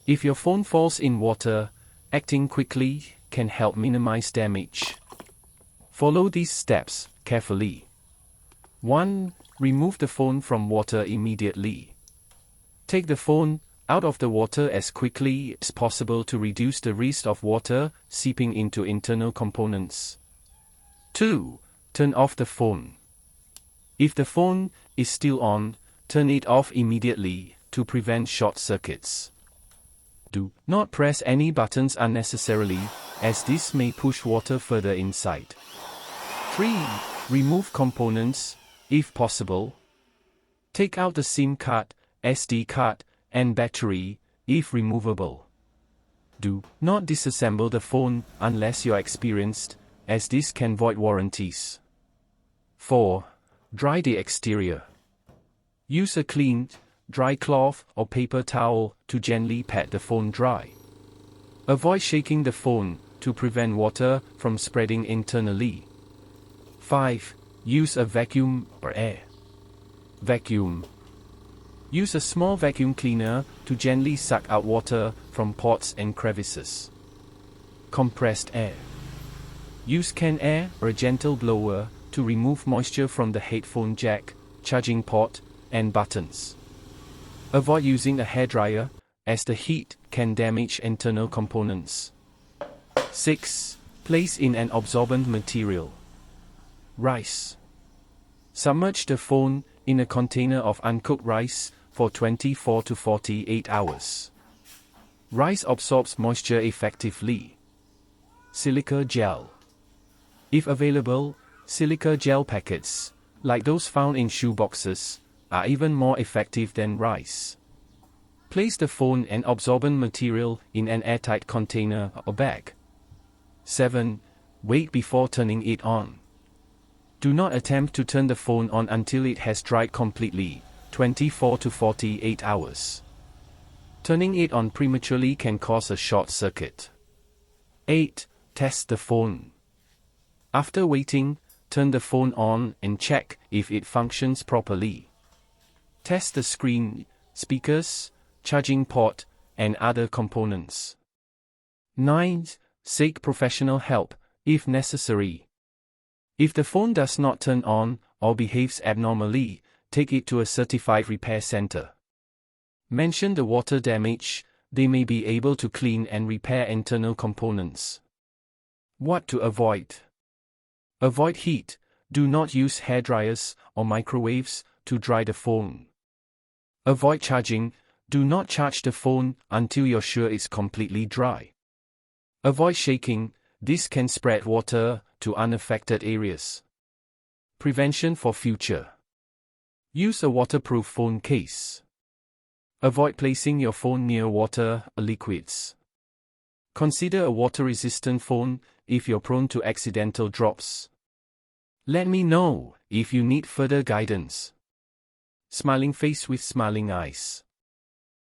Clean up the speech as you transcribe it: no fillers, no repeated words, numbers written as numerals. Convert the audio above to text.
If your phone falls in water, acting quickly can help minimize damage. Follow these steps carefully. 1. Remove the phone from water immediately. Take the phone out of the water as quickly as possible to reduce the risk of water seeping into internal components. 2. Turn off the phone. If the phone is still on, turn it off immediately to prevent short circuits. Do not press any buttons unnecessarily, as this may push water further inside. 3. Remove components, if possible. Take out the SIM card, SD card, and battery, if removable. Do not disassemble the phone unless you are experienced, as this can void warranties. 4. Dry the exterior. Use a clean, dry cloth or paper towel to gently pat the phone dry. Avoid shaking the phone to prevent water from spreading internally. 5. Use a vacuum or air vacuum. Use a small vacuum cleaner to gently suck out water from ports and crevices. Compressed air. Use canned air or a gentle blower to remove moisture from the headphone jack, charging port, and buttons. Avoid using a hairdryer, as the heat can damage internal components. 6. Place in an absorbent material. Rice. Submerge the phone in a container of uncooked rice for 24 to 48 hours. Rice absorbs moisture effectively. Silica gel. If available, silica gel packets, like those found in shoeboxes, are even more effective than rice. Place the phone and absorbent material in an airtight container or bag. 7. Wait before turning it on. Do not attempt to turn the phone on until it has dried completely, 24 to 48 hours. Turning it on prematurely can cause a short circuit. 8. Test the phone. After waiting, turn the phone on and check if it functions properly. Test the screen, speakers, charging port, and other components. 9. Seek professional help, if necessary. If the phone does not turn on or behaves abnormally, take it to a certified repair center. Mention the water damage. They may be able to clean and repair internal components. What to avoid? Avoid heat. Do not use hairdryers or microwaves to dry the phone. Avoid charging. Do not charge the phone until you're sure it's completely dry. Avoid shaking. This can spread water to unaffected areas. Prevention for future. Use a waterproof phone case. Avoid placing your phone near water or liquids. Consider a water-resistant phone if you're prone to accidental drops. Let me know if you need further guidance. Smiling face with smiling eyes.